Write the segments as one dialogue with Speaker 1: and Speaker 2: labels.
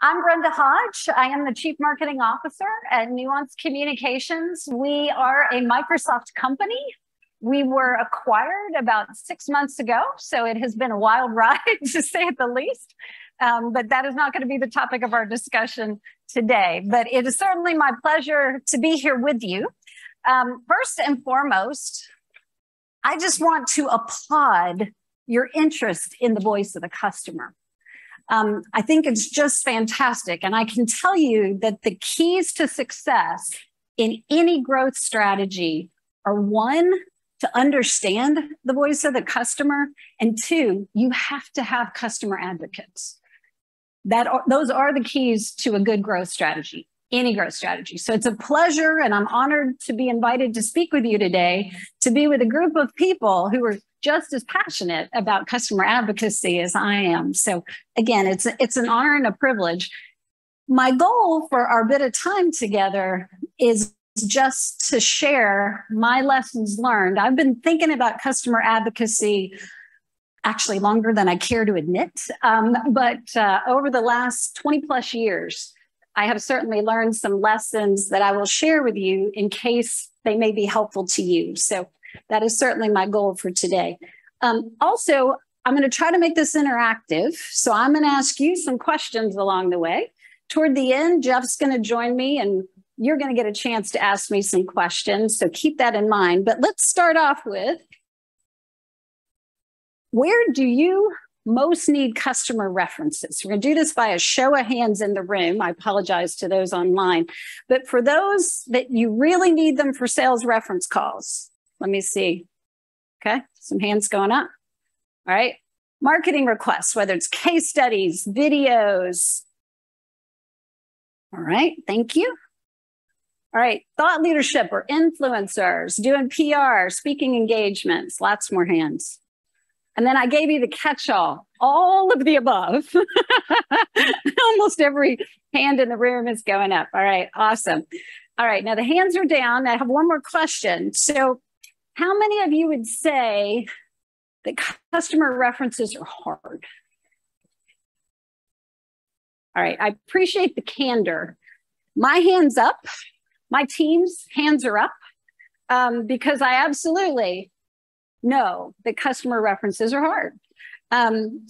Speaker 1: I'm Brenda Hodge. I am the Chief Marketing Officer at Nuance Communications. We are a Microsoft company. We were acquired about 6 months ago, so it has been a wild ride, to say at the least. But that is not going to be the topic of our discussion today. But it is certainly my pleasure to be here with you. First and foremost, I just want to applaud your interest in the voice of the customer. I think it's just fantastic. And I can tell you that the keys to success in any growth strategy are, one, to understand the voice of the customer, and two, you have to have customer advocates. Those are the keys to a good growth strategy, any growth strategy. So it's a pleasure, and I'm honored to be invited to speak with you today, to be with a group of people who are just as passionate about customer advocacy as I am. So again, it's an honor and a privilege. My goal for our bit of time together is just to share my lessons learned. I've been thinking about customer advocacy actually longer than I care to admit, but over the last 20 plus years, I have certainly learned some lessons that I will share with you in case they may be helpful to you. So that is certainly my goal for today. Also, I'm going to try to make this interactive. So I'm going to ask you some questions along the way. Toward the end, Jeff's going to join me and you're going to get a chance to ask me some questions. So keep that in mind. But let's start off with, where do you most need customer references? We're going to do this by a show of hands in the room. I apologize to those online. But for those that you really need them for sales reference calls, let me see. Okay, some hands going up. All right. Marketing requests, whether it's case studies, videos. All right, thank you. All right, thought leadership or influencers, doing PR, speaking engagements, lots more hands. And then I gave you the catch-all, all of the above. Almost every hand in the room is going up. All right, awesome. All right, now the hands are down. I have one more question. So how many of you would say that customer references are hard? All right, I appreciate the candor. My hand's up. My team's hands are up because I absolutely know that customer references are hard.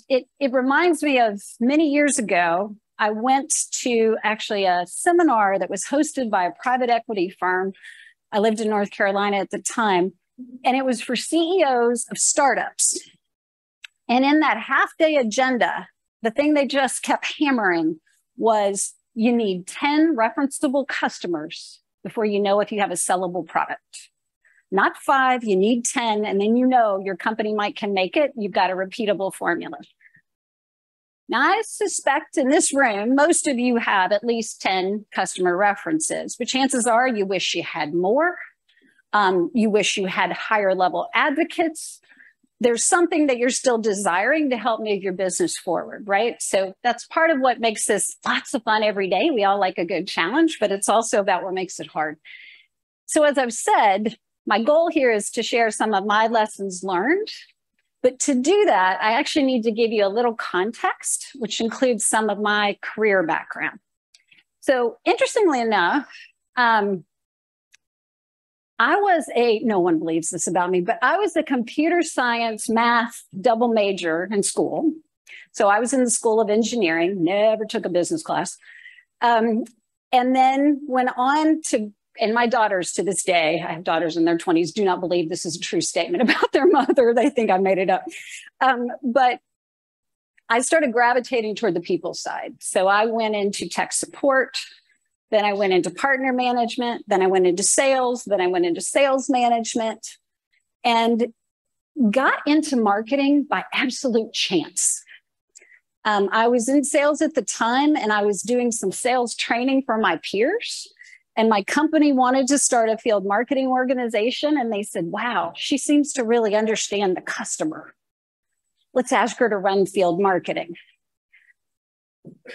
Speaker 1: It reminds me of many years ago, I went to actually a seminar that was hosted by a private equity firm. I lived in North Carolina at the time, and it was for CEOs of startups. And in that half-day agenda, the thing they just kept hammering was you need 10 referenceable customers before you know if you have a sellable product. Not 5, you need 10, and then you know your company can make it. You've got a repeatable formula. Now, I suspect in this room, most of you have at least 10 customer references, but chances are you wish you had more. You wish you had higher level advocates. There's something that you're still desiring to help move your business forward, right? So that's part of what makes this lots of fun every day. We all like a good challenge, but it's also about what makes it hard. So as I've said, my goal here is to share some of my lessons learned. But to do that, I actually need to give you a little context, which includes some of my career background. So interestingly enough, no one believes this about me, but I was a computer science math double major in school. So I was in the School of Engineering, never took a business class. And then went on to, and my daughters to this day, I have daughters in their 20s, do not believe this is a true statement about their mother. They think I made it up. But I started gravitating toward the people side. So I went into tech support. Then I went into partner management, then I went into sales, then I went into sales management, and got into marketing by absolute chance. I was in sales at the time, and I was doing some sales training for my peers, and my company wanted to start a field marketing organization, and they said, wow, she seems to really understand the customer. Let's ask her to run field marketing.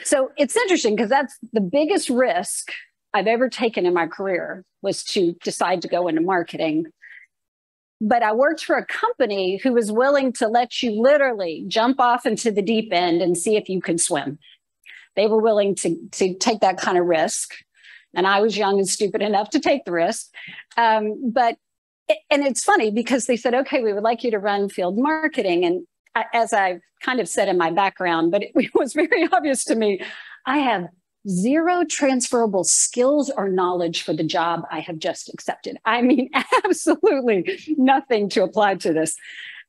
Speaker 1: So it's interesting because that's the biggest risk I've ever taken in my career, was to decide to go into marketing. But I worked for a company who was willing to let you literally jump off into the deep end and see if you could swim. They were willing to take that kind of risk. And I was young and stupid enough to take the risk. And it's funny because they said, okay, we would like you to run field marketing. And as I kind of said in my background, but it was very obvious to me, I have zero transferable skills or knowledge for the job I have just accepted. I mean, absolutely nothing to apply to this.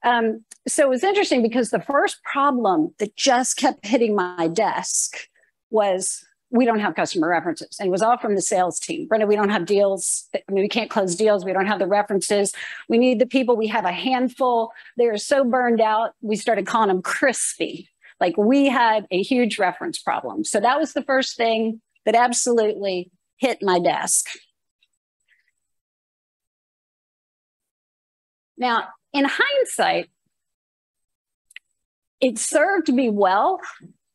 Speaker 1: So it was interesting because the first problem that just kept hitting my desk was, we don't have customer references. And it was all from the sales team. Brenda, we don't have deals. I mean, we can't close deals. We don't have the references. We need the people. We have a handful. They're so burned out. We started calling them crispy. Like, we had a huge reference problem. So that was the first thing that absolutely hit my desk. Now, in hindsight, it served me well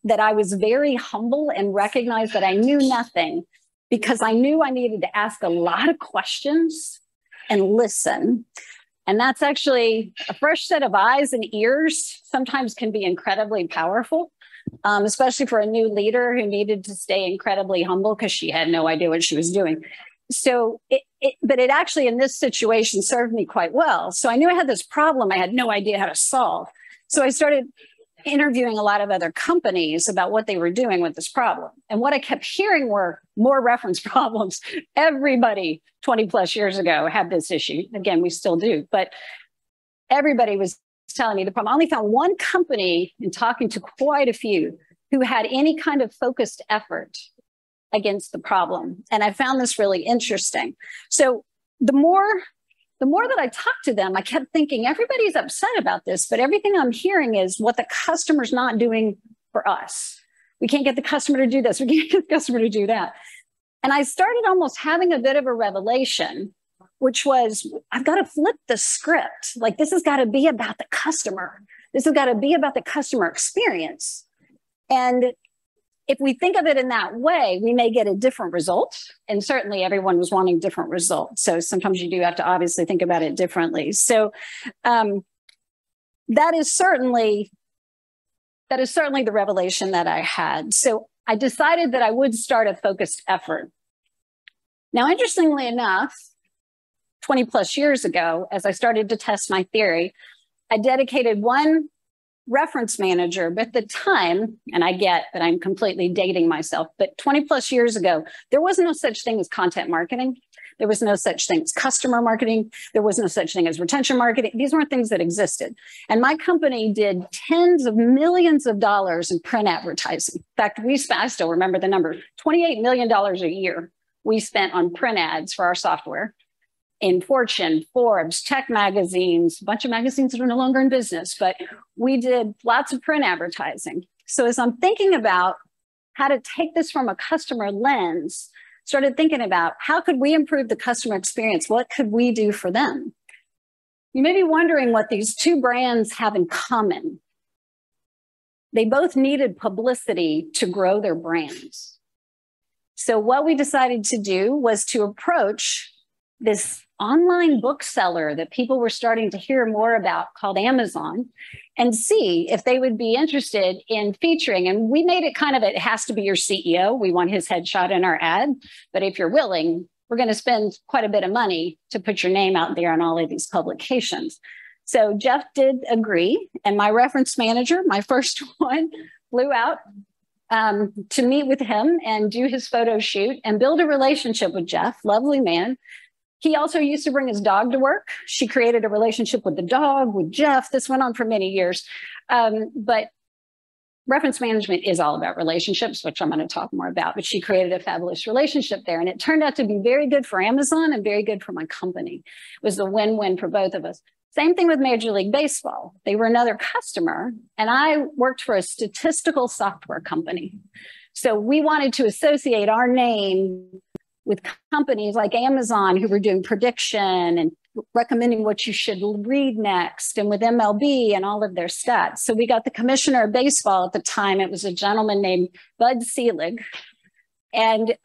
Speaker 1: that I was very humble and recognized that I knew nothing, because I knew I needed to ask a lot of questions and listen. And that's actually a fresh set of eyes and ears sometimes can be incredibly powerful, especially for a new leader who needed to stay incredibly humble because she had no idea what she was doing. So but it actually in this situation served me quite well. So I knew I had this problem I had no idea how to solve. So I started interviewing a lot of other companies about what they were doing with this problem. And what I kept hearing were more reference problems. Everybody 20 plus years ago had this issue. Again, we still do, but everybody was telling me the problem. I only found one company in talking to quite a few who had any kind of focused effort against the problem. And I found this really interesting. So the more that I talked to them, I kept thinking, everybody's upset about this, but everything I'm hearing is what the customer's not doing for us. We can't get the customer to do this. We can't get the customer to do that. And I started almost having a bit of a revelation, which was, I've got to flip the script. Like, this has got to be about the customer. This has got to be about the customer experience. And if we think of it in that way, we may get a different result. And certainly everyone was wanting different results. So sometimes you do have to obviously think about it differently. So that is certainly the revelation that I had. So I decided that I would start a focused effort. Now, interestingly enough, 20 plus years ago, as I started to test my theory, I dedicated one reference manager, but at the time, and I get that I'm completely dating myself, but 20 plus years ago, there was no such thing as content marketing. There was no such thing as customer marketing. There was no such thing as retention marketing. These weren't things that existed. And my company did tens of millions of dollars in print advertising. In fact, I still remember the number, $28 million a year we spent on print ads for our software in Fortune, Forbes, tech magazines, a bunch of magazines that are no longer in business, but we did lots of print advertising. So as I'm thinking about how to take this from a customer lens, started thinking about how could we improve the customer experience? What could we do for them? You may be wondering what these two brands have in common. They both needed publicity to grow their brands. So what we decided to do was to approach this online bookseller that people were starting to hear more about called Amazon and see if they would be interested in featuring. And we made it kind of, it has to be your CEO. We want his headshot in our ad. But if you're willing, we're going to spend quite a bit of money to put your name out there on all of these publications. So Jeff did agree. And my reference manager, my first one, flew out to meet with him and do his photo shoot and build a relationship with Jeff, lovely man. He also used to bring his dog to work. She created a relationship with the dog, with Jeff. This went on for many years. But reference management is all about relationships, which I'm going to talk more about. But she created a fabulous relationship there. And it turned out to be very good for Amazon and very good for my company. It was a win-win for both of us. Same thing with Major League Baseball. They were another customer, and I worked for a statistical software company. So we wanted to associate our name with companies like Amazon who were doing prediction and recommending what you should read next, and with MLB and all of their stats. So we got the commissioner of baseball at the time. It was a gentleman named Bud Selig. And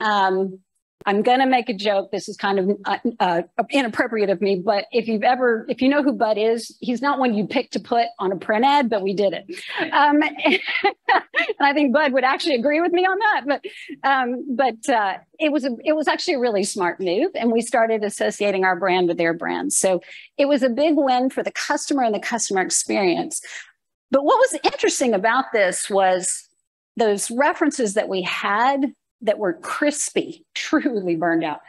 Speaker 1: I'm going to make a joke. This is kind of inappropriate of me, but if you know who Bud is, he's not one you pick to put on a print ad, but we did it. And I think Bud would actually agree with me on that. It was actually a really smart move, and we started associating our brand with their brand. So it was a big win for the customer and the customer experience. But what was interesting about this was those references that we had that were crispy, truly burned out.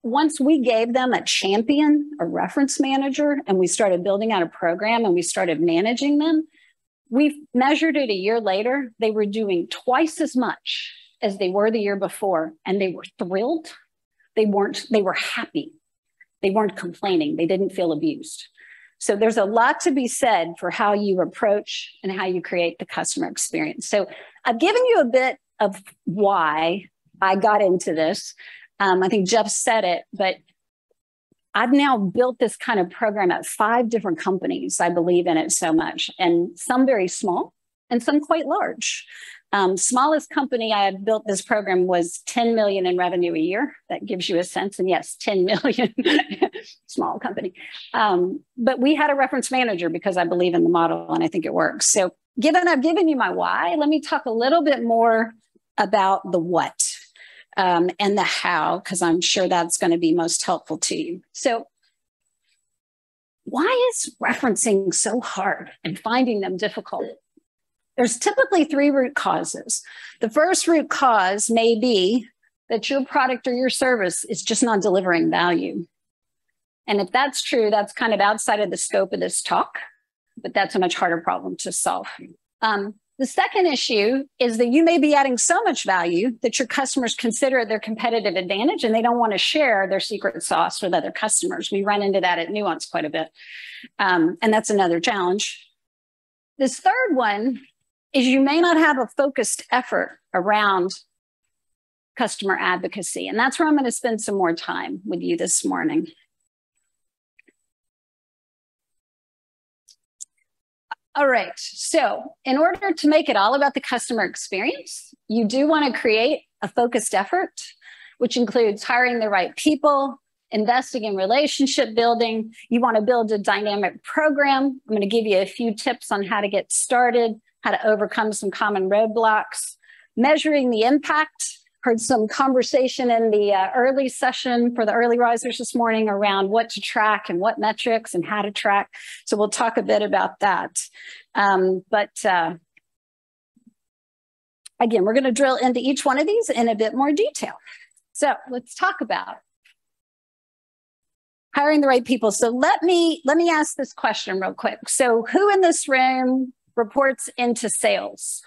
Speaker 1: Once we gave them a champion, a reference manager, and we started building out a program and we started managing them, we measured it a year later. They were doing twice as much as they were the year before, and they were thrilled. They were happy. They weren't complaining. They didn't feel abused. So there's a lot to be said for how you approach and how you create the customer experience. So I've given you a bit of why I got into this. I think Jeff said it, but I've now built this kind of program at 5 different companies. I believe in it so much, and some very small and some quite large. Smallest company I had built this program was 10 million in revenue a year. That gives you a sense. And yes, 10 million, small company. But we had a reference manager because I believe in the model and I think it works. So given I've given you my why, let me talk a little bit more about the what and the how, because I'm sure that's going to be most helpful to you. So why is referencing so hard and finding them difficult? There's typically 3 root causes. The first root cause may be that your product or your service is just not delivering value. And if that's true, that's kind of outside of the scope of this talk, but that's a much harder problem to solve. The second issue is that you may be adding so much value that your customers consider it their competitive advantage and they don't want to share their secret sauce with other customers. We run into that at Nuance quite a bit. And that's another challenge. This third one is you may not have a focused effort around customer advocacy. And that's where I'm going to spend some more time with you this morning. All right, so in order to make it all about the customer experience, you do want to create a focused effort, which includes hiring the right people, investing in relationship building. You want to build a dynamic program. I'm going to give you a few tips on how to get started, how to overcome some common roadblocks, measuring the impact. Heard some conversation in the early session for the early risers this morning around what to track and what metrics and how to track. So we'll talk a bit about that. Again, we're going to drill into each one of these in a bit more detail. So let's talk about hiring the right people. So let me ask this question real quick. So who in this room reports into sales?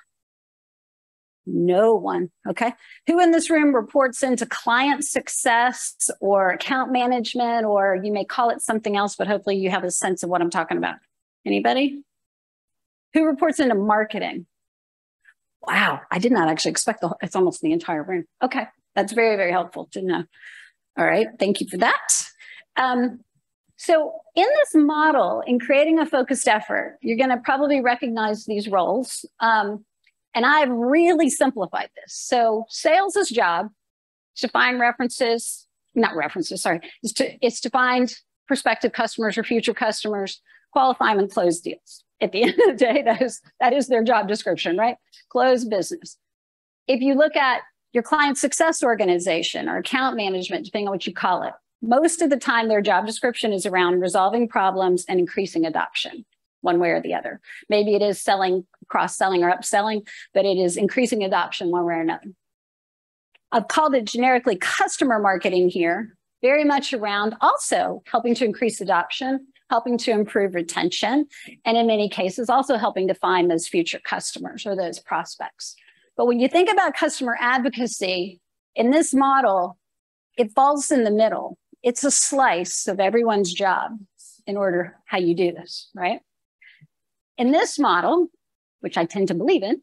Speaker 1: No one. Okay. Who in this room reports into client success or account management, or you may call it something else, but hopefully you have a sense of what I'm talking about. Anybody? Who reports into marketing? Wow. I did not actually expect it's almost the entire room. Okay. That's very, very helpful to know. All right. Thank you for that. So in this model, in creating a focused effort, you're going to probably recognize these roles. And I've really simplified this. So sales' job is to find it's to find prospective customers or future customers, qualify them and close deals. At the end of the day, that is their job description, right? Close business. If you look at your client success organization or account management, depending on what you call it, most of the time their job description is around resolving problems and increasing adoption, one way or the other. Maybe it is selling, cross-selling or upselling, but it is increasing adoption one way or another. I've called it generically customer marketing here, very much around also helping to increase adoption, helping to improve retention, and in many cases also helping to find those future customers or those prospects. But when you think about customer advocacy, in this model, it falls in the middle. It's a slice of everyone's job in order how you do this, right? In this model, which I tend to believe in,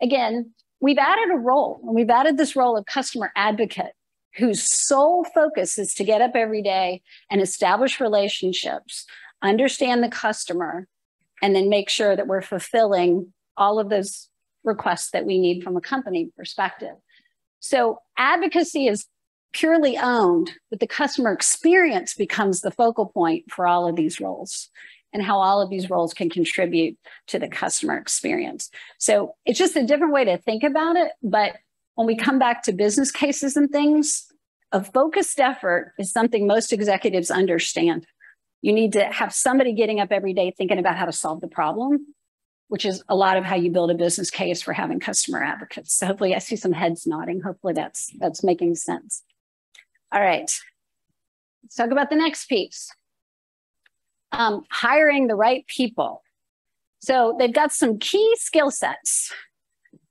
Speaker 1: again, we've added a role, and we've added this role of customer advocate whose sole focus is to get up every day and establish relationships, understand the customer, and then make sure that we're fulfilling all of those requests that we need from a company perspective. So advocacy is purely owned, but the customer experience becomes the focal point for all of these roles and how all of these roles can contribute to the customer experience. So it's just a different way to think about it. But when we come back to business cases and things, a focused effort is something most executives understand. You need to have somebody getting up every day thinking about how to solve the problem, which is a lot of how you build a business case for having customer advocates. So hopefully I see some heads nodding. Hopefully that's making sense. All right, let's talk about the next piece. Hiring the right people. So they've got some key skill sets.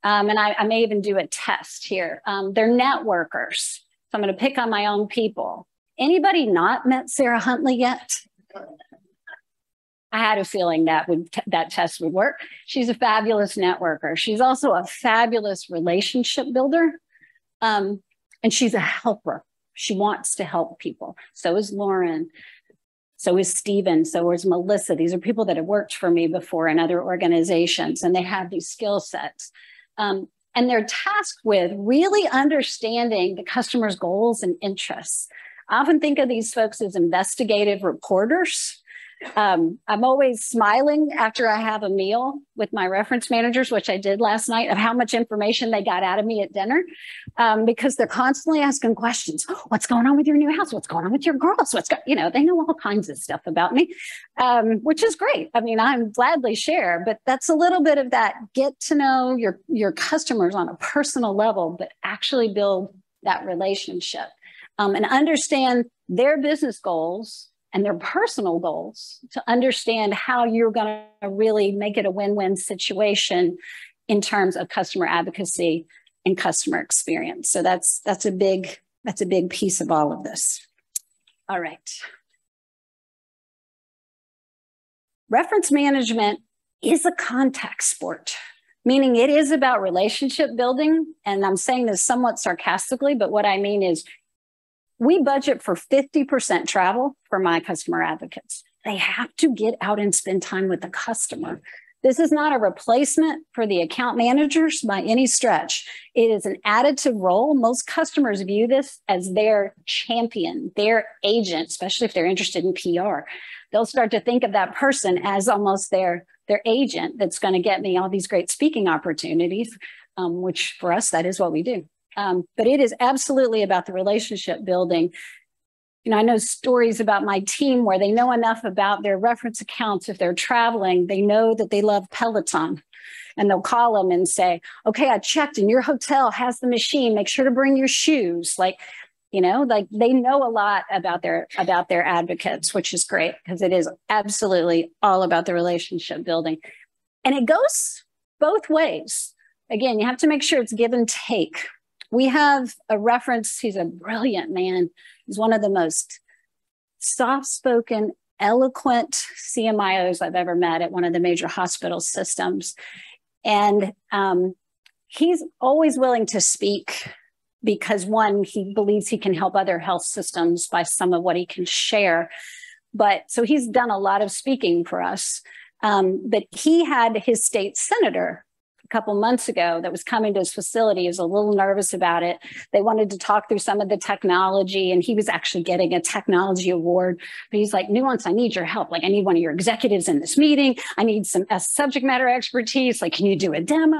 Speaker 1: And I may even do a test here. They're networkers. So I'm going to pick on my own people. Anybody not met Sarah Huntley yet? I had a feeling that test would work. She's a fabulous networker. She's also a fabulous relationship builder. And she's a helper. She wants to help people. So is Lauren. So is Steven. So is Melissa. These are people that have worked for me before in other organizations, and they have these skill sets. And they're tasked with really understanding the customer's goals and interests. I often think of these folks as investigative reporters. I'm always smiling after I have a meal with my reference managers, which I did last night, of how much information they got out of me at dinner, because they're constantly asking questions. What's going on with your new house? What's going on with your girls? They know all kinds of stuff about me, which is great. I mean, I'm gladly share, but that's a little bit of that get to know your customers on a personal level, but actually build that relationship and understand their business goals and their personal goals to understand how you're going to really make it a win-win situation in terms of customer advocacy and customer experience. So that's a big piece of all of this. All right. Reference management is a contact sport, meaning it is about relationship building. And I'm saying this somewhat sarcastically, but what I mean is we budget for 50% travel for my customer advocates. They have to get out and spend time with the customer. This is not a replacement for the account managers by any stretch. It is an additive role. Most customers view this as their champion, their agent, especially if they're interested in PR. They'll start to think of that person as almost their agent that's going to get me all these great speaking opportunities, which for us, that is what we do. But it is absolutely about the relationship building. I know stories about my team where they know enough about their reference accounts. If they're traveling, they know that they love Peloton, and they'll call them and say, okay, I checked and your hotel has the machine. Make sure to bring your shoes. Like they know a lot about their advocates, which is great because it is absolutely all about the relationship building. And it goes both ways. Again, you have to make sure it's give and take. We have a reference. He's a brilliant man. He's one of the most soft-spoken, eloquent CMIOs I've ever met at one of the major hospital systems. And he's always willing to speak because, one, he believes he can help other health systems by some of what he can share. But so he's done a lot of speaking for us. But he had his state senator couple months ago that was coming to his facility. He was a little nervous about it. They wanted to talk through some of the technology, and he was actually getting a technology award. But he's like, Nuance, I need your help. Like, I need one of your executives in this meeting. I need some subject matter expertise. Like, can you do a demo?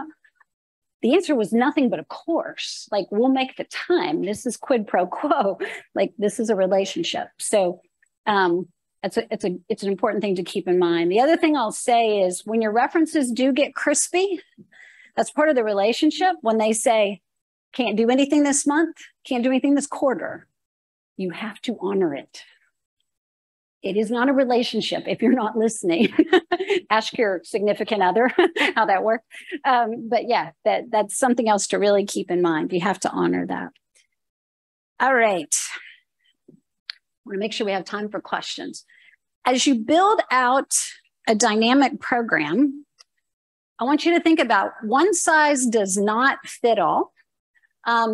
Speaker 1: The answer was nothing but of course. Like, we'll make the time. This is quid pro quo. Like, this is a relationship. So it's an important thing to keep in mind. The other thing I'll say is when your references do get crispy, that's part of the relationship. When they say, can't do anything this month, can't do anything this quarter, you have to honor it. It is not a relationship if you're not listening. Ask your significant other how that works. But yeah, that's something else to really keep in mind. You have to honor that. All right. I want to make sure we have time for questions. As you build out a dynamic program, I want you to think about one size does not fit all.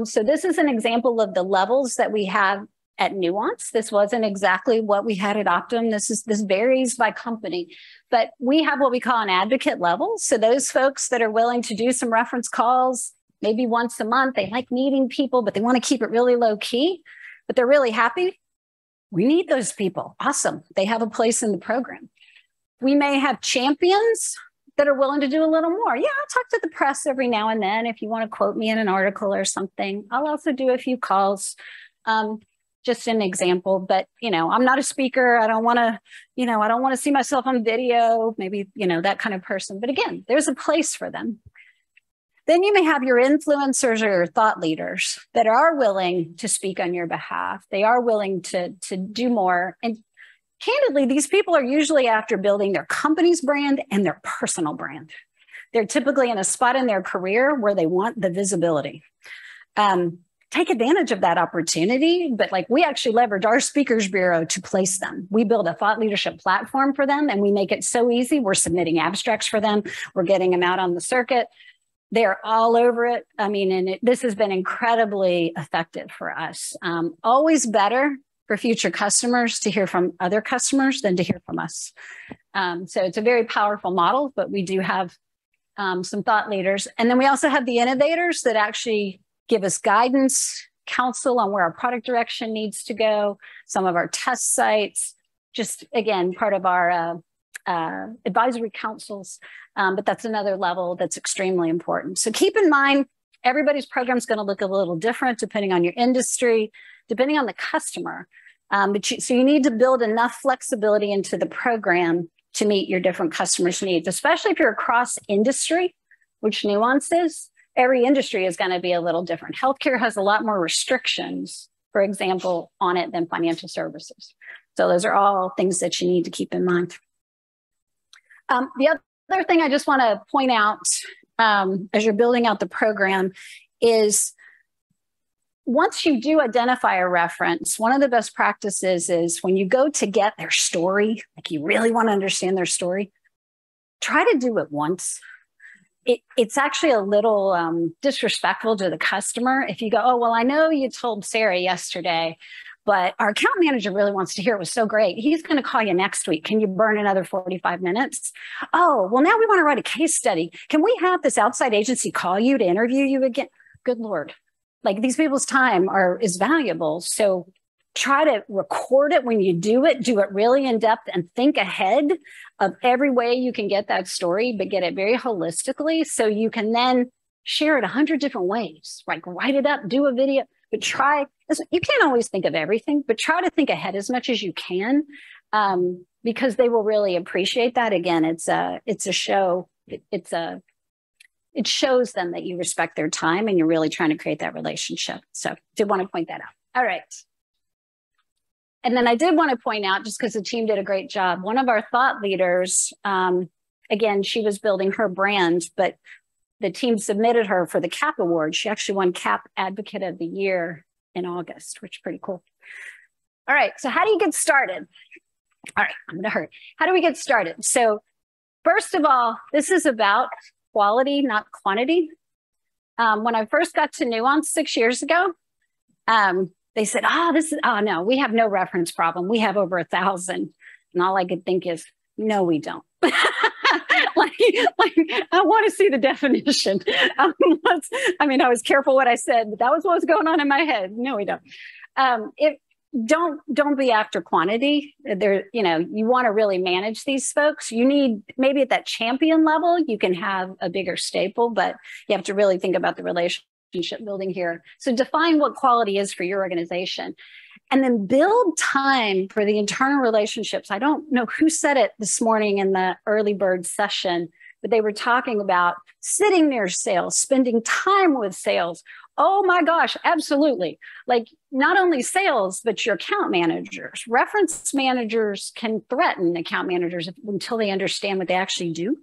Speaker 1: So this is an example of the levels that we have at Nuance. This wasn't exactly what we had at Optum. This varies by company, but we have what we call an advocate level. So those folks that are willing to do some reference calls, maybe once a month. They like meeting people, but they want to keep it really low key, but they're really happy. We need those people. Awesome. They have a place in the program. We may have champions that are willing to do a little more. Yeah, I'll talk to the press every now and then if you want to quote me in an article or something. I'll also do a few calls, just an example. But, I'm not a speaker. I don't want to, I don't want to see myself on video, maybe, that kind of person. But again, there's a place for them. Then you may have your influencers or your thought leaders that are willing to speak on your behalf. They are willing to do more. And candidly, these people are usually after building their company's brand and their personal brand. They're typically in a spot in their career where they want the visibility. Take advantage of that opportunity, but we actually leverage our speakers bureau to place them. We build a thought leadership platform for them and we make it so easy. We're submitting abstracts for them. We're getting them out on the circuit. They're all over it. This has been incredibly effective for us. Always better for future customers to hear from other customers than to hear from us. So it's a very powerful model, but we do have some thought leaders. And then we also have the innovators that actually give us guidance, counsel on where our product direction needs to go, some of our test sites, just again, part of our advisory councils. But that's another level that's extremely important. So keep in mind, everybody's program is going to look a little different depending on your industry, depending on the customer. So you need to build enough flexibility into the program to meet your different customers' needs, especially if you're across industry, which Nuance is. Every industry is going to be a little different. Healthcare has a lot more restrictions, for example, on it than financial services. So those are all things that you need to keep in mind. The other thing I just want to point out as you're building out the program is once you do identify a reference, one of the best practices is when you go to get their story, you really want to understand their story, try to do it once. It's actually a little disrespectful to the customer if you go, oh, well, I know you told Sarah yesterday, but our account manager really wants to hear it was so great. He's going to call you next week. Can you burn another 45 minutes? Oh, well, now we want to write a case study. Can we have this outside agency call you to interview you again? Good Lord. These people's time is valuable. So try to record it when you do it really in depth and think ahead of every way you can get that story, but get it very holistically so you can then share it 100 different ways, write it up, do a video, but you can't always think of everything, but try to think ahead as much as you can because they will really appreciate that. Again, it's a show. It shows them that you respect their time and you're really trying to create that relationship. So did want to point that out. All right. And then I did want to point out, just because the team did a great job, one of our thought leaders, again, she was building her brand, but the team submitted her for the CAP award. She actually won CAP Advocate of the Year in August, which is pretty cool. All right. So how do you get started? All right. I'm going to hurry. How do we get started? So first of all, this is about quality, not quantity. When I first got to Nuance 6 years ago, they said, oh no, we have no reference problem. We have over 1,000. And all I could think is, no, we don't. I want to see the definition. I was careful what I said, but that was what was going on in my head. No, we don't. Don't be after quantity. You want to really manage these folks. You need, maybe at that champion level, you can have a bigger staple, but you have to really think about the relationship building here. So define what quality is for your organization and then build time for the internal relationships. I don't know who said it this morning in the early bird session, but they were talking about sitting near sales, spending time with sales. Oh my gosh, absolutely. Not only sales, but your account managers. Reference managers can threaten account managers until they understand what they actually do.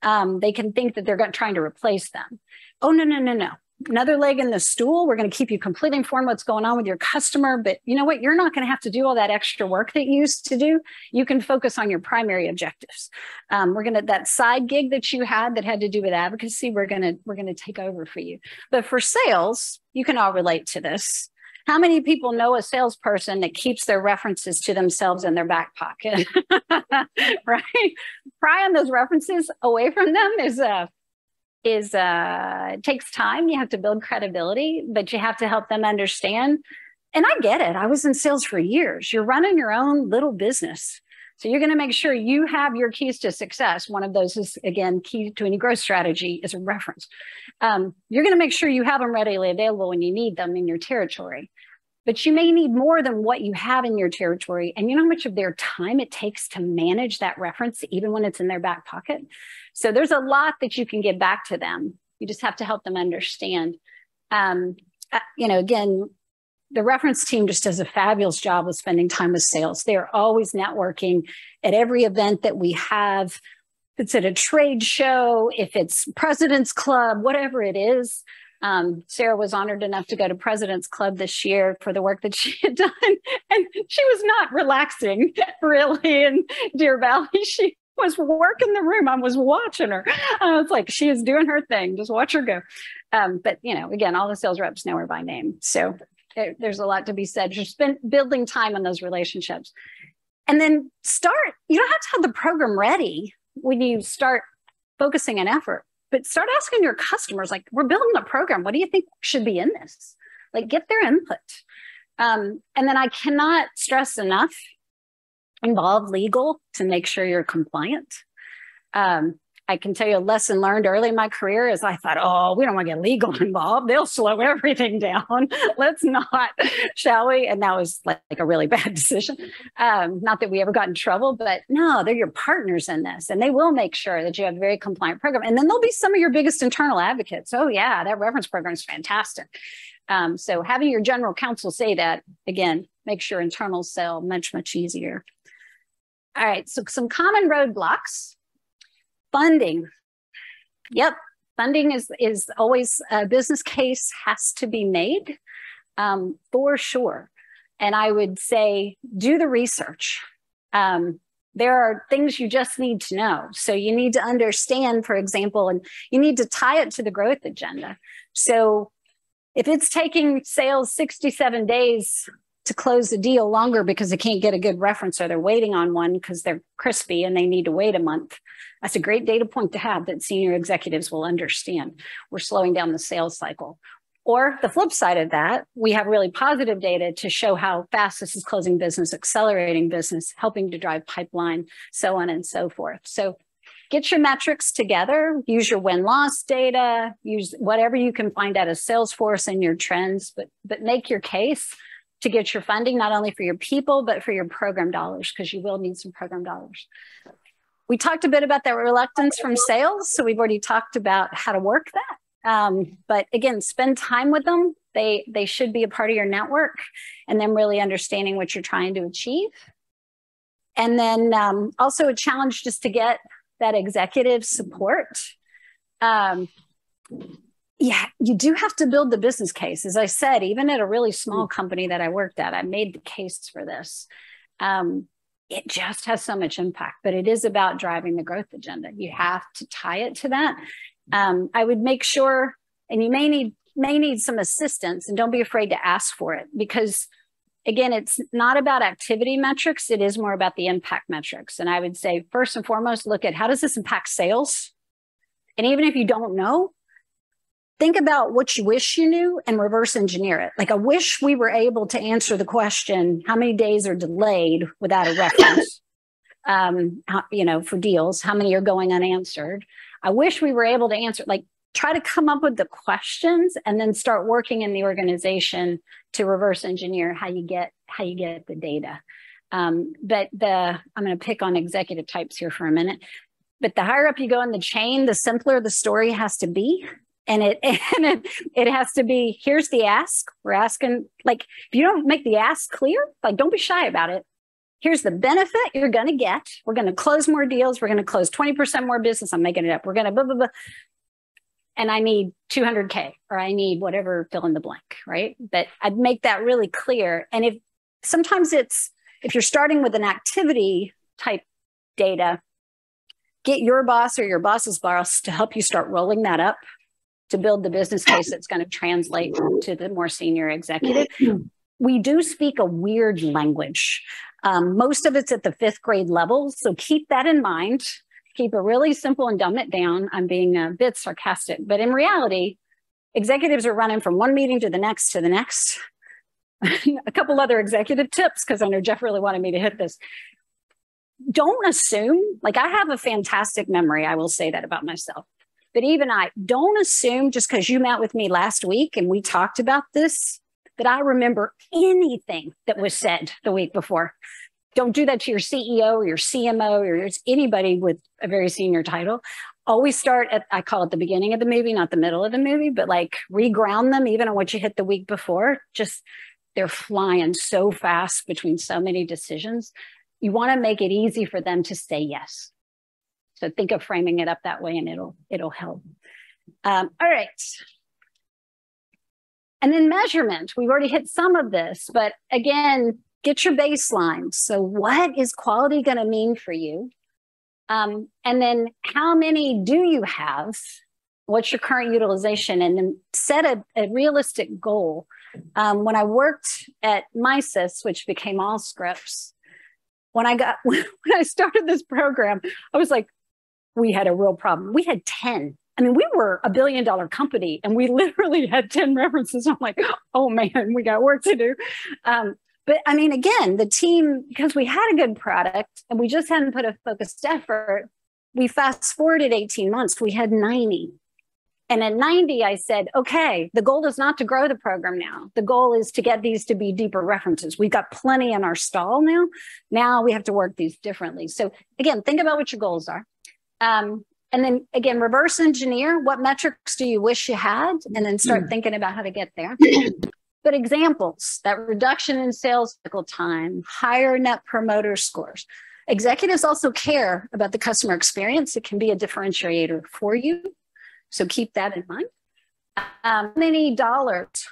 Speaker 1: They can think that they're trying to replace them. Oh, no. Another leg in the stool. We're going to keep you completely informed what's going on with your customer. But you know what? You're not going to have to do all that extra work that you used to do. You can focus on your primary objectives. That side gig that you had that had to do with advocacy, we're going to take over for you. But for sales, you can all relate to this. How many people know a salesperson that keeps their references to themselves in their back pocket? Right? Prying those references away from them is it takes time. You have to build credibility, but you have to help them understand. And I get it. I was in sales for years. You're running your own little business. So you're going to make sure you have your keys to success. One of those is, again, key to any growth strategy is a reference. You're going to make sure you have them readily available when you need them in your territory. But you may need more than what you have in your territory. And you know how much of their time it takes to manage that reference, even when it's in their back pocket? So there's a lot that you can give back to them. You just have to help them understand. Again, the reference team just does a fabulous job of spending time with sales. They're always networking at every event that we have. If it's at a trade show, if it's President's Club, whatever it is. Sarah was honored enough to go to President's Club this year for the work that she had done. And she was not relaxing really in Deer Valley. She was working the room. I was watching her. I was like, she is doing her thing. Just watch her go. But, again, all the sales reps know her by name. So there's a lot to be said. Just spend building time on those relationships. And then you don't have to have the program ready when you start focusing an effort. But start asking your customers, like, we're building a program. What do you think should be in this? Like, get their input. And then I cannot stress enough, involve legal to make sure you're compliant. I can tell you a lesson learned early in my career is I thought, oh, we don't want to get legal involved. They'll slow everything down. Let's not, shall we? And that was like a really bad decision. Not that we ever got in trouble, but no, they're your partners in this. And they will make sure that you have a very compliant program. And then they'll be some of your biggest internal advocates. Oh yeah, that reference program is fantastic. So having your general counsel say that, again, makes your internal sell much, much easier. All right, so some common roadblocks. Funding. Yep, funding is always a business case has to be made for sure. And I would say do the research. There are things you just need to know. So you need to understand, for example, and you need to tie it to the growth agenda. So if it's taking sales 67 days to close the deal longer because they can't get a good reference or they're waiting on one because they're crispy and they need to wait a month, that's a great data point to have that senior executives will understand. We're slowing down the sales cycle. Or the flip side of that, we have really positive data to show how fast this is closing business, accelerating business, helping to drive pipeline, so on and so forth. So get your metrics together, use your win-loss data, use whatever you can find out of Salesforce and your trends, but make your case to get your funding, not only for your people, but for your program dollars, because you will need some program dollars. We talked a bit about that reluctance from sales. So we've already talked about how to work that. But again, spend time with them. They should be a part of your network and then really understanding what you're trying to achieve. And then also a challenge just to get that executive support. Yeah, you do have to build the business case. As I said, even at a really small company that I worked at, I made the case for this. It just has so much impact, but it is about driving the growth agenda. You have to tie it to that. I would make sure, and you may need some assistance, and don't be afraid to ask for it, because again, it's not about activity metrics. It is more about the impact metrics. And I would say, first and foremost, look at how does this impact sales? And even if you don't know, think about what you wish you knew and reverse engineer it. Like, I wish we were able to answer the question, how many days are delayed without a reference, for deals, how many are going unanswered? I wish we were able to answer, like, try to come up with the questions and then start working in the organization to reverse engineer how you get the data. I'm going to pick on executive types here for a minute, but the higher up you go in the chain, the simpler the story has to be. And it has to be, here's the ask. We're asking, like, if you don't make the ask clear, like, don't be shy about it. Here's the benefit you're going to get. We're going to close more deals. We're going to close 20% more business. I'm making it up. We're going to blah, blah, blah. And I need 200K, or I need whatever, fill in the blank, right? But I'd make that really clear. And if you're starting with an activity type data, get your boss or your boss's boss to help you start rolling that up, to build the business case that's going to translate to the more senior executive. We do speak a weird language. Most of it's at the 5th grade level. So keep that in mind. keep it really simple and dumb it down. I'm being a bit sarcastic, but in reality, executives are running from one meeting to the next to the next. A couple other executive tips, because I know Jeff really wanted me to hit this. Don't assume, like I have a fantastic memory, I will say that about myself. But even don't assume just because you met with me last week and we talked about this, that I remember anything that was said the week before. Don't do that to your CEO or your CMO or anybody with a very senior title. Always start at, I call it the beginning of the movie, not the middle of the movie, but like reground them even on what you hit the week before. Just, they're flying so fast between so many decisions. You want to make it easy for them to say yes. So think of framing it up that way and it'll help. All right. And then measurement. We've already hit some of this, but again, get your baseline. So what is quality going to mean for you? And then how many do you have? What's your current utilization? And then set a realistic goal. When I worked at Mysis, which became Allscripts, when I started this program, I was like, we had a real problem. We had 10. I mean, we were $1 billion company and we literally had 10 references. I'm like, oh man, we got work to do. But I mean, again, the team, because we had a good product and we just hadn't put a focused effort, we fast forwarded 18 months, we had 90. And at 90, I said, okay, the goal is not to grow the program now. The goal is to get these to be deeper references. We've got plenty in our stall now. Now we have to work these differently. So again, think about what your goals are. And then again, reverse engineer, what metrics do you wish you had? And then start thinking about how to get there. But examples, that reduction in sales cycle time, higher net promoter scores. Executives also care about the customer experience. It can be a differentiator for you. So keep that in mind. How many dollars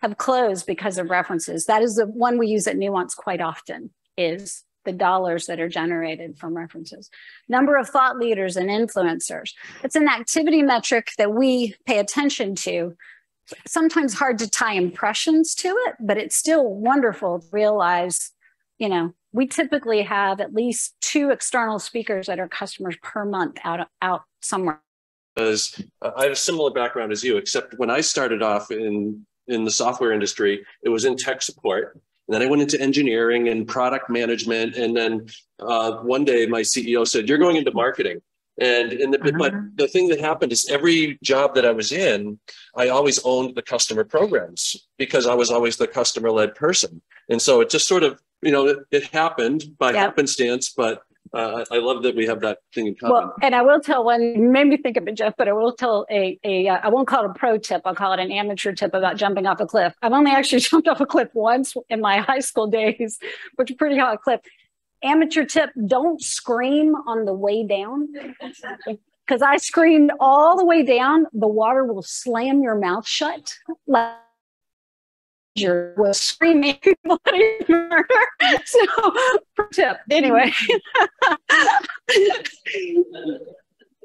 Speaker 1: have closed because of references? That is the one we use at Nuance quite often, is the dollars that are generated from references. Number of thought leaders and influencers. It's an activity metric that we pay attention to. Sometimes hard to tie impressions to it, but it's still wonderful to realize, you know, we typically have at least 2 external speakers that are customers per month out somewhere.
Speaker 2: Because I have a similar background as you, except when I started off in the software industry, it was in tech support. And then I went into engineering and product management. And then one day my CEO said, you're going into marketing. And but the thing that happened is every job that I was in, I always owned the customer programs because I was always the customer-led person. And so it just sort of, you know, it happened by happenstance, but I love that we have that thing in common.
Speaker 1: Well, and I will tell one, you made me think of it, Jeff, but I will tell I won't call it a pro tip. I'll call it an amateur tip about jumping off a cliff. I've only actually jumped off a cliff once in my high school days, which is a pretty high cliff. Amateur tip, don't scream on the way down. Because I screamed all the way down, the water will slam your mouth shut. Like was screaming bloody murder. So, pro tip. Anyway.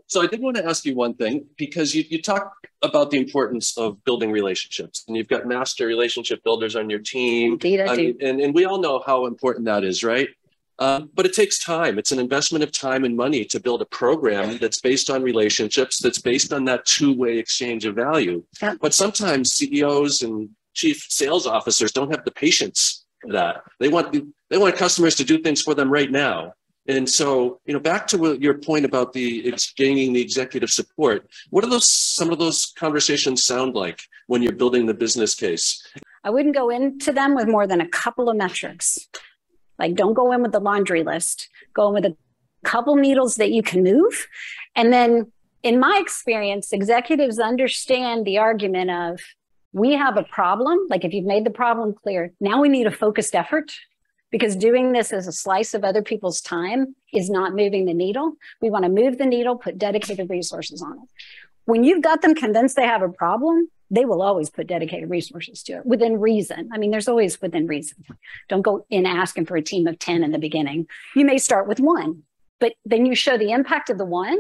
Speaker 2: So I did want to ask you one thing, because you talk about the importance of building relationships, and you've got master relationship builders on your team.
Speaker 1: Indeed, I do.
Speaker 2: And we all know how important that is, right? But it takes time. It's an investment of time and money to build a program that's based on relationships, that's based on that two-way exchange of value. Yeah. But sometimes CEOs and chief sales officers don't have the patience for that. They want customers to do things for them right now. And so, you know, back to your point about gaining the executive support, what do some of those conversations sound like when you're building the business case?
Speaker 1: I wouldn't go into them with more than a couple of metrics. Like, don't go in with the laundry list. Go in with a couple needles that you can move. And then, in my experience, executives understand the argument of, we have a problem. Like, if you've made the problem clear, now we need a focused effort, because doing this as a slice of other people's time is not moving the needle. We want to move the needle, put dedicated resources on it. When you've got them convinced they have a problem, they will always put dedicated resources to it within reason. I mean, there's always within reason. Don't go in asking for a team of 10 in the beginning. You may start with 1, but then you show the impact of the 1.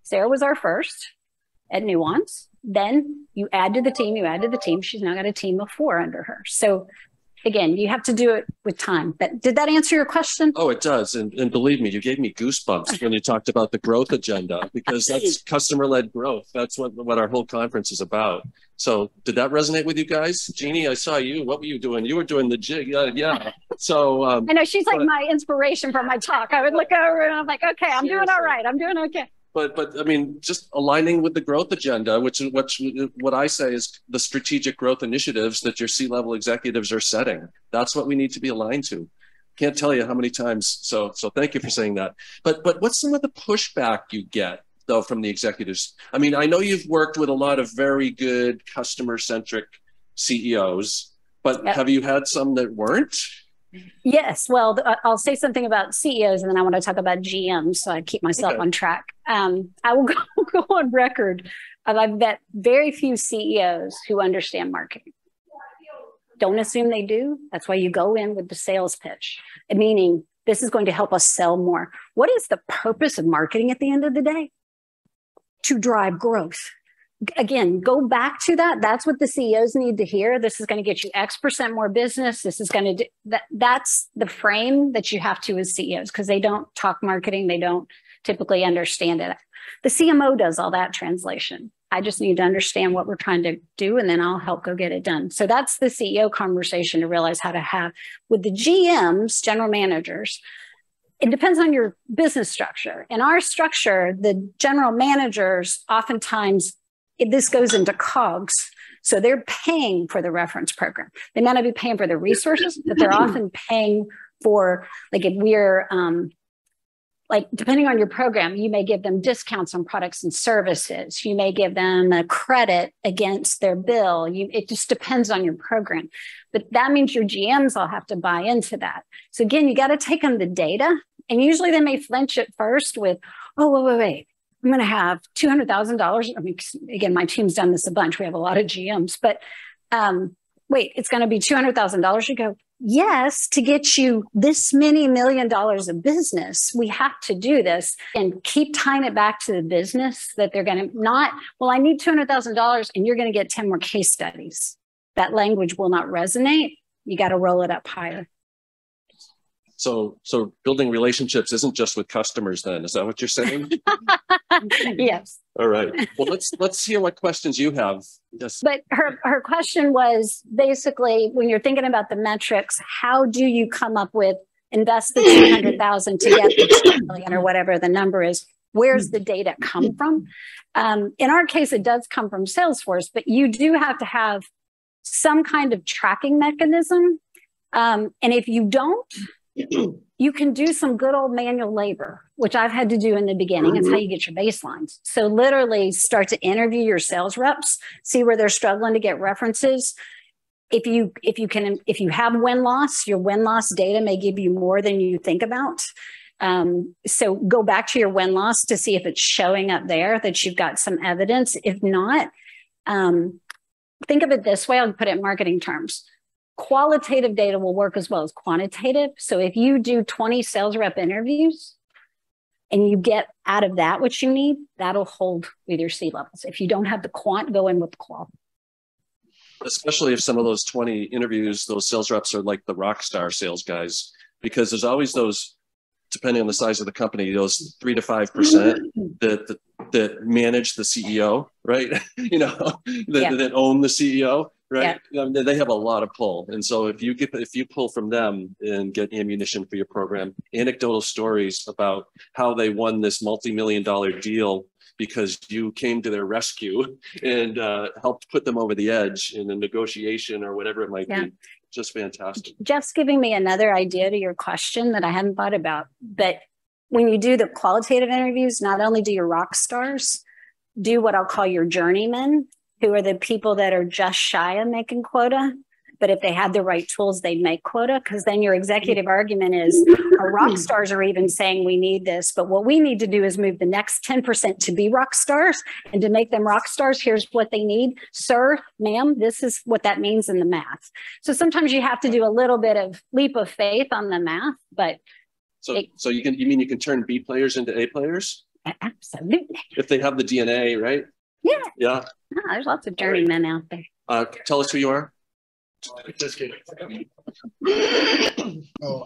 Speaker 1: Sarah was our first at Nuance. Then you add to the team, She's now got a team of 4 under her. So again, you have to do it with time. But did that answer your question?
Speaker 2: Oh, it does. And believe me, you gave me goosebumps when you talked about the growth agenda, because that's customer-led growth. That's what our whole conference is about. So did that resonate with you guys? Jeannie, I saw you. What were you doing? You were doing the jig. Yeah. So
Speaker 1: I know she's like my inspiration for my talk. I would look over and I'm like, okay, I'm doing all right. I'm doing okay.
Speaker 2: But I mean, just aligning with the growth agenda, which is what I say is the strategic growth initiatives that your C-level executives are setting. That's what we need to be aligned to. Can't tell you how many times. So thank you for saying that. But what's some of the pushback you get though from the executives? I mean, I know you've worked with a lot of very good customer-centric CEOs, but have you had some that weren't?
Speaker 1: Yes. Well, I'll say something about CEOs, and then I want to talk about GMs, so I keep myself on track. I will go on record. I've met very few CEOs who understand marketing. Don't assume they do. That's why you go in with the sales pitch, meaning this is going to help us sell more. What is the purpose of marketing at the end of the day? To drive growth. Again, go back to that. That's what the CEOs need to hear. This is going to get you X% more business. This is going to do that's the frame that you have to as CEOs, because they don't talk marketing. They don't typically understand it. The CMO does all that translation. I just need to understand what we're trying to do, and then I'll help go get it done. So that's the CEO conversation to realize how to have with the GMs, general managers. It depends on your business structure. In our structure, the general managers oftentimes, this goes into COGS. So they're paying for the reference program. They may not be paying for the resources, but they're often paying for, like if we're, like depending on your program, you may give them discounts on products and services. You may give them a credit against their bill. It just depends on your program. But that means your GMs all have to buy into that. So again, you got to take them the data. And usually they may flinch at first with, oh, wait. I'm going to have $200,000. I mean, again, my team's done this a bunch. We have a lot of GMs, but wait, it's going to be $200,000. You go, yes, to get you this many $1 million of business, we have to do this, and keep tying it back to the business that they're going to not, well, I need $200,000 and you're going to get 10 more case studies. That language will not resonate. You got to roll it up higher.
Speaker 2: So building relationships isn't just with customers then. Is that what you're saying?
Speaker 1: Yes.
Speaker 2: All right. Well, let's hear what questions you have. Yes.
Speaker 1: But her question was basically, when you're thinking about the metrics, how do you come up with invest the 200,000 to get the 2 million or whatever the number is? Where's the data come from? In our case, it does come from Salesforce, but you do have to have some kind of tracking mechanism. And if you don't, you can do some good old manual labor, which I've had to do in the beginning. It's how you get your baselines. So literally start to interview your sales reps, see where they're struggling to get references. If you have win-loss, your win-loss data may give you more than you think about. So go back to your win-loss to see if it's showing up there, that you've got some evidence. If not, think of it this way. I'll put it in marketing terms. Qualitative data will work as well as quantitative. So if you do 20 sales rep interviews and you get out of that what you need, that'll hold with your C levels. If you don't have the quant, go in with the qual.
Speaker 2: Especially if some of those 20 interviews, those sales reps are like the Rockstar sales guys, because there's always those, depending on the size of the company, those 3 to 5% that manage the CEO, right? That own the CEO. Right. Yeah. They have a lot of pull. And so if you pull from them and get ammunition for your program, anecdotal stories about how they won this multi-million-dollar deal because you came to their rescue and helped put them over the edge in a negotiation or whatever it might be. Just fantastic. Jeff's
Speaker 1: giving me another idea to your question that I hadn't thought about. But when you do the qualitative interviews, not only do your rock stars, do what I'll call your journeymen, who are the people that are just shy of making quota. But if they had the right tools, they'd make quota, because then your executive argument is our rock stars are even saying we need this. But what we need to do is move the next 10% to be rock stars, and to make them rock stars, here's what they need. Sir, ma'am, this is what that means in the math. So sometimes you have to do a little bit of leap of faith on the math, but.
Speaker 2: So you mean you can turn B players into A players?
Speaker 1: Absolutely.
Speaker 2: If they have the DNA, right?
Speaker 1: Yeah.
Speaker 2: Yeah.
Speaker 1: Oh, there's lots of journeymen out there.
Speaker 2: Tell us who you are.
Speaker 3: Oh,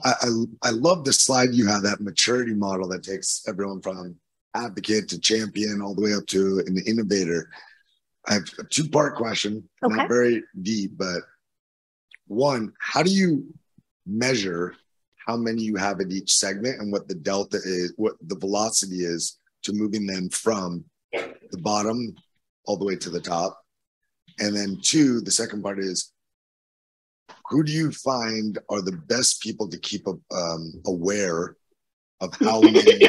Speaker 3: I love the slide you have, that maturity model that takes everyone from advocate to champion all the way up to an innovator. I have a two-part question,
Speaker 1: Okay.
Speaker 3: Not very deep, but one, how do you measure how many you have in each segment and what the delta is, what the velocity is to moving them from the bottom all the way to the top? And then two, the second part is, who do you find are the best people to keep aware of how many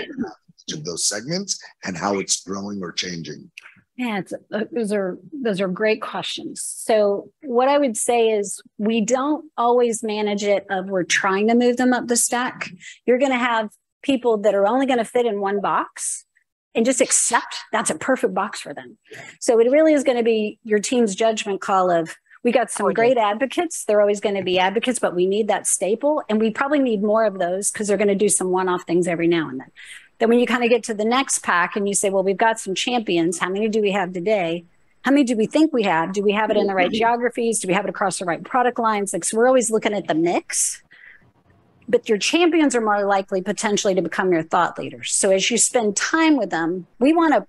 Speaker 3: of those segments and how it's growing or changing?
Speaker 1: Yeah, those are great questions. So what I would say is we don't always manage it of we're trying to move them up the stack. You're going to have people that are only going to fit in one box and just accept that's a perfect box for them. So it really is going to be your team's judgment call of, we got some great advocates. They're always going to be advocates, but we need that staple. And we probably need more of those because they're going to do some one-off things every now and then. Then when you kind of get to the next pack and you say, well, we've got some champions. How many do we have today? How many do we think we have? Do we have it in the right geographies? Do we have it across the right product lines? Like, so we're always looking at the mix. But your champions are more likely potentially to become your thought leaders. So as you spend time with them, we want a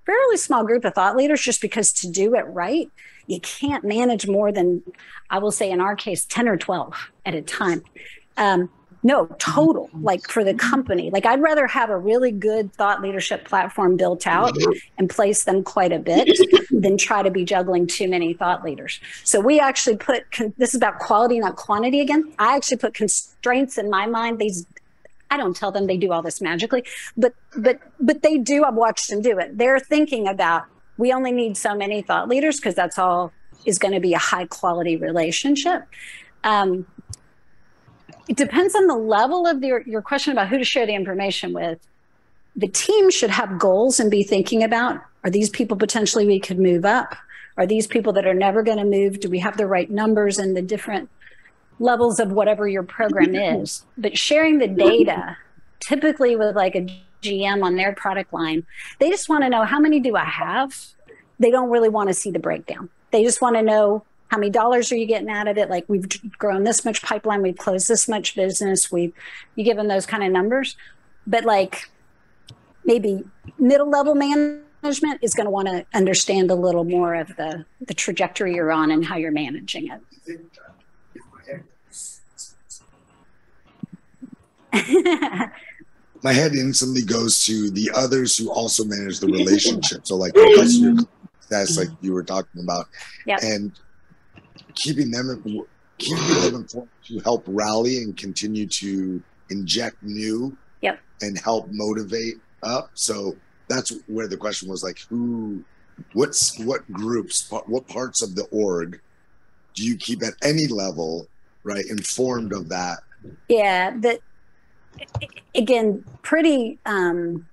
Speaker 1: fairly small group of thought leaders just because to do it right, you can't manage more than, I will say in our case, 10 or 12 at a time. No, total, like for the company. Like I'd rather have a really good thought leadership platform built out and place them quite a bit than try to be juggling too many thought leaders. So we actually put, this is about quality, not quantity again. I actually put constraints in my mind. I don't tell them they do all this magically, but they do. I've watched them do it. They're thinking about, we only need so many thought leaders because that's all is going to be a high quality relationship. It depends on the level of your question about who to share the information with. The team should have goals and be thinking about, are these people potentially we could move up? Are these people that are never going to move? Do we have the right numbers and the different levels of whatever your program is? But sharing the data, typically with like a GM on their product line, they just want to know, how many do I have? They don't really want to see the breakdown. They just want to know, how many dollars are you getting out of it? Like, we've grown this much pipeline, we've closed this much business, you give them those kind of numbers. But like maybe middle level management is going to want to understand a little more of the trajectory you're on and how you're managing
Speaker 3: it. My head instantly goes to the others who also manage the relationship. So like the customer success, like you were talking about.
Speaker 1: Yep.
Speaker 3: And keeping them informed to help rally and continue to inject new and help motivate up. So that's where the question was like, what groups, what parts of the org do you keep at any level, right, informed of that?
Speaker 1: Yeah, again, pretty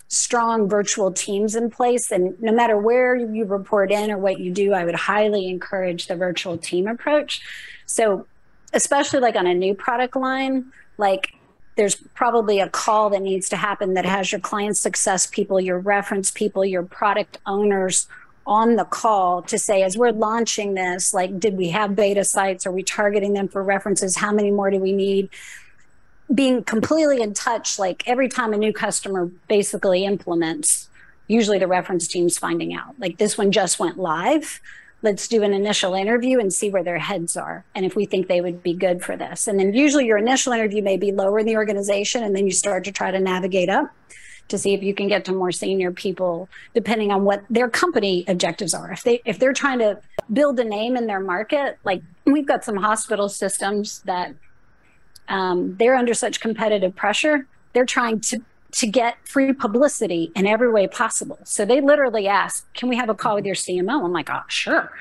Speaker 1: strong virtual teams in place. And no matter where you report in or what you do, I would highly encourage the virtual team approach. So especially like on a new product line, like there's probably a call that needs to happen that has your client success people, your reference people, your product owners on the call to say, as we're launching this, like, did we have beta sites? Are we targeting them for references? How many more do we need? Being completely in touch, like every time a new customer basically implements, usually the reference team's finding out, like this one just went live. Let's do an initial interview and see where their heads are. And if we think they would be good for this. And then usually your initial interview may be lower in the organization. And then you start to try to navigate up to see if you can get to more senior people, depending on what their company objectives are. If they're trying to build a name in their market, like we've got some hospital systems that they're under such competitive pressure, they're trying to get free publicity in every way possible. So they literally ask, can we have a call with your CMO? I'm like, oh, sure.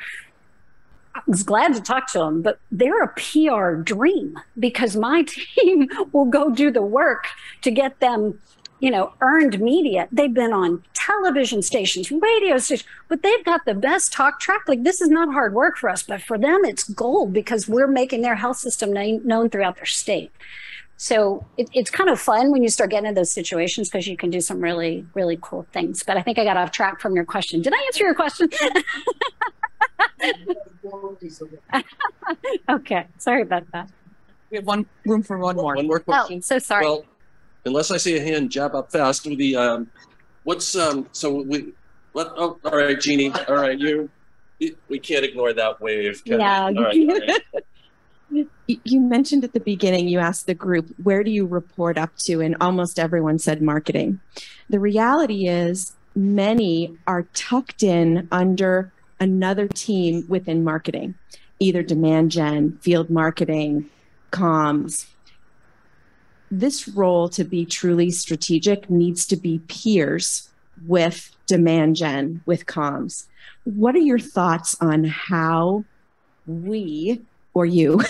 Speaker 1: I was glad to talk to them, but they're a PR dream because my team will go do the work to get them, earned media. They've been on television stations, radio stations, but they've got the best talk track. Like, this is not hard work for us, but for them, it's gold because we're making their health system known throughout their state. So it's kind of fun when you start getting into those situations because you can do some really, really cool things. But I think I got off track from your question. Did I answer your question? Okay, sorry about that.
Speaker 4: We have room for one more.
Speaker 2: One more question.
Speaker 1: Oh, so sorry.
Speaker 2: Well, unless I see a hand jab up fast, the all right, Jeannie. All right, we can't ignore that wave. Can we?
Speaker 1: Yeah.
Speaker 2: All right.
Speaker 4: You mentioned at the beginning, you asked the group, where do you report up to? And almost everyone said marketing. The reality is many are tucked in under another team within marketing, either demand gen, field marketing, comms. This role, to be truly strategic, needs to be peers with demand gen, with comms. What are your thoughts on how we, or you,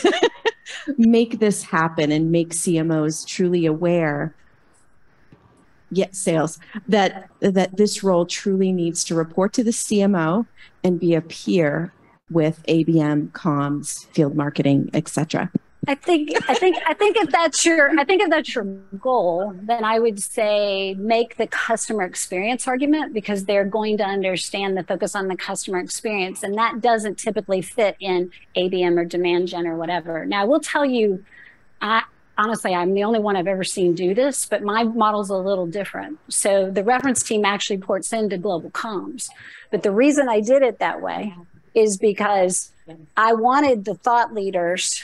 Speaker 4: make this happen and make CMOs truly aware, yet sales, that this role truly needs to report to the CMO and be a peer with ABM, comms, field marketing, etc.?
Speaker 1: I think if that's your goal, then I would say make the customer experience argument, because they're going to understand the focus on the customer experience, and that doesn't typically fit in ABM or demand gen or whatever. Now, I will tell you, honestly, I'm the only one I've ever seen do this, but my model's a little different. So the reference team actually ports into global comms, but the reason I did it that way is because I wanted the thought leaders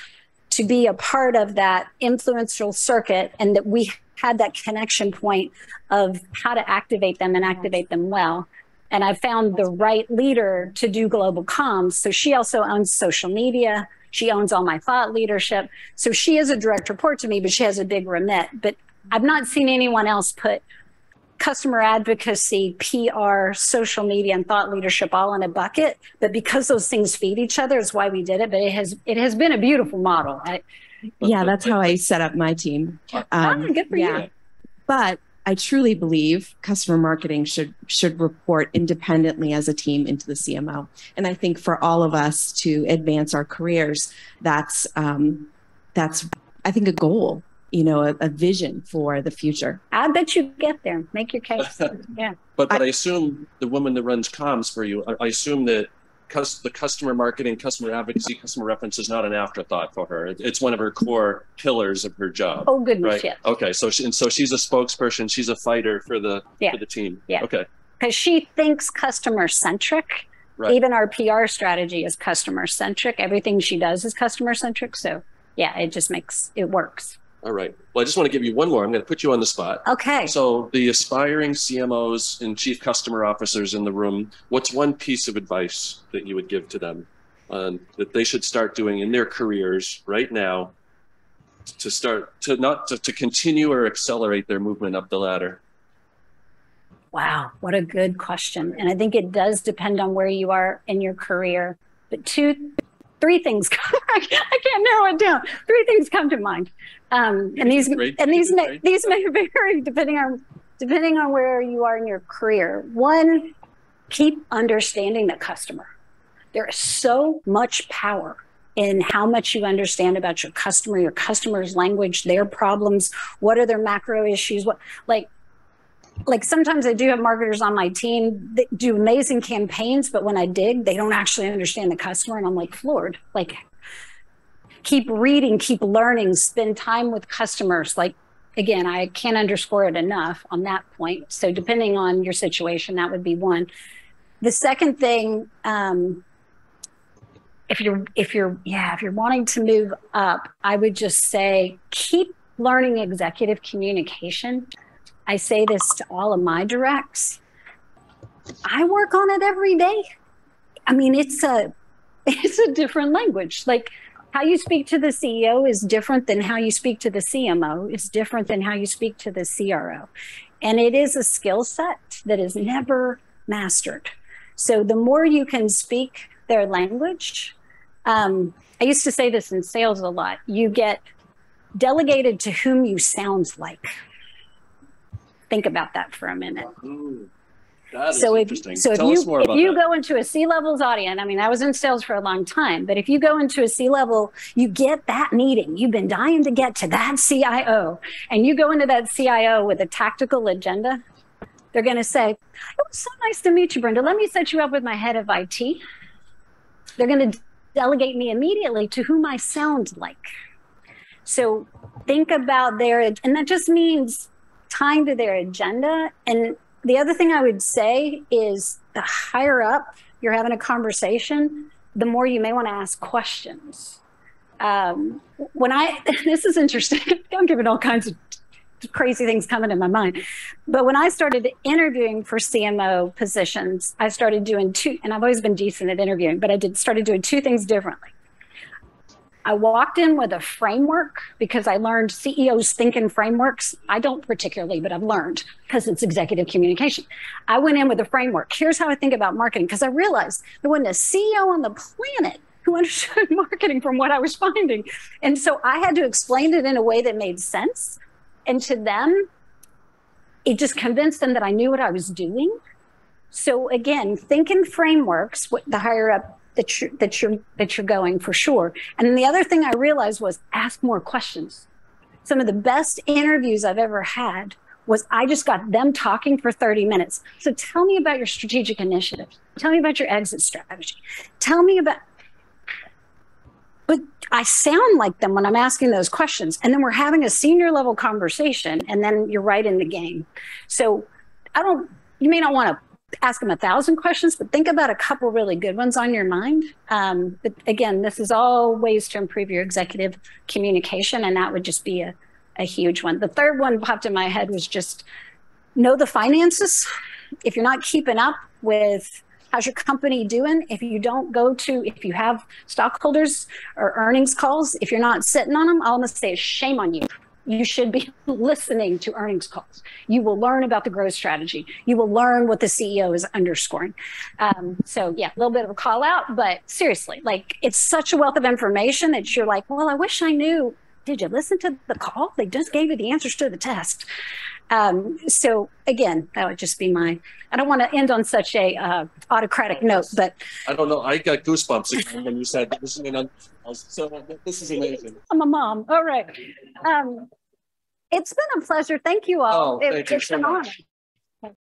Speaker 1: to be a part of that influential circuit, and that we had that connection point of how to activate them and activate them well. And I found the right leader to do global comms. So she also owns social media. She owns all my thought leadership. So she is a direct report to me, but she has a big remit. But I've not seen anyone else put customer advocacy, PR, social media, and thought leadership all in a bucket. But because those things feed each other is why we did it. But it has been a beautiful model.
Speaker 4: Yeah, that's how I set up my team.
Speaker 1: Good for you.
Speaker 4: But I truly believe customer marketing should report independently as a team into the CMO. And I think for all of us to advance our careers, that's I think a goal, a vision for the future.
Speaker 1: I bet you get there. Make your case. Yeah.
Speaker 2: But I assume the woman that runs comms for you, I assume that the customer marketing, customer advocacy, customer reference is not an afterthought for her. It's one of her core pillars of her job.
Speaker 1: Oh, goodness,
Speaker 2: right?
Speaker 1: yes.
Speaker 2: Okay, so she's a spokesperson. She's a fighter for the team.
Speaker 1: Yeah.
Speaker 2: Okay.
Speaker 1: Because she thinks customer centric. Right. Even our PR strategy is customer centric. Everything she does is customer centric. So yeah, it works.
Speaker 2: All right. Well, I just want to give you one more. I'm going to put you on the spot.
Speaker 1: Okay.
Speaker 2: So the aspiring CMOs and chief customer officers in the room, what's one piece of advice that you would give to them that they should start doing in their careers right now to continue or accelerate their movement up the ladder?
Speaker 1: Wow, what a good question. And I think it does depend on where you are in your career. But three things, I can't narrow it down. Three things come to mind. And these may vary depending on where you are in your career. One, keep understanding the customer. There is so much power in how much you understand about your customer's language, their problems, what are their macro issues, like sometimes I do have marketers on my team that do amazing campaigns, but when I dig, they don't actually understand the customer, and I'm like floored. Like, keep reading, keep learning, spend time with customers. Like, again, I can't underscore it enough on that point. So depending on your situation, that would be one. The second thing, if you're wanting to move up, I would just say keep learning executive communication. I say this to all of my directs. I work on it every day. I mean, it's a different language. Like, how you speak to the CEO is different than how you speak to the CMO. It's different than how you speak to the CRO. And it is a skill set that is never mastered. So the more you can speak their language, I used to say this in sales a lot, you get delegated to whom you sound like. Think about that for a minute.
Speaker 2: Ooh, that is interesting.
Speaker 1: Tell us more about that. If you go into a C-level's audience, I mean, I was in sales for a long time, but if you go into a C-level, you get that meeting. You've been dying to get to that CIO, and you go into that CIO with a tactical agenda. They're going to say, "It was so nice to meet you, Brenda. Let me set you up with my head of IT." They're going to delegate me immediately to whom I sound like. So think about and that just means tying to their agenda. And the other thing I would say is the higher up you're having a conversation, the more you may want to ask questions. This is interesting, I'm giving all kinds of crazy things coming in my mind. But when I started interviewing for CMO positions, I started doing and I've always been decent at interviewing, but I started doing two things differently. I walked in with a framework because I learned CEOs think in frameworks. I don't particularly, but I've learned because it's executive communication. I went in with a framework. Here's how I think about marketing, because I realized there wasn't a CEO on the planet who understood marketing from what I was finding. And so I had to explain it in a way that made sense. And to them, it just convinced them that I knew what I was doing. So again, think in frameworks, the higher up that you're going, for sure. And then the other thing I realized was ask more questions. Some of the best interviews I've ever had was I just got them talking for 30 minutes. So tell me about your strategic initiatives. Tell me about your exit strategy. Tell me about, but I sound like them when I'm asking those questions. And then we're having a senior level conversation, and then you're right in the game. So you may not want to ask them 1,000 questions, but think about a couple really good ones on your mind. But again, this is all ways to improve your executive communication, and that would just be a huge one. The third one popped in my head was just know the finances. If you're not keeping up with how's your company doing, if you have stockholders or earnings calls, if you're not sitting on them, I'll almost say shame on you. You should be listening to earnings calls. You will learn about the growth strategy. You will learn what the CEO is underscoring. So yeah, a little bit of a call out, but seriously, like it's such a wealth of information that you're like, well, I wish I knew. Did you listen to the call? They just gave you the answers to the test. So again, that would just be I don't want to end on such a autocratic note, but.
Speaker 2: I don't know. I got goosebumps again when you said listening on. So this is amazing.
Speaker 1: I'm a mom. All right. It's been a pleasure. Thank you all.
Speaker 2: Oh, thank you so much.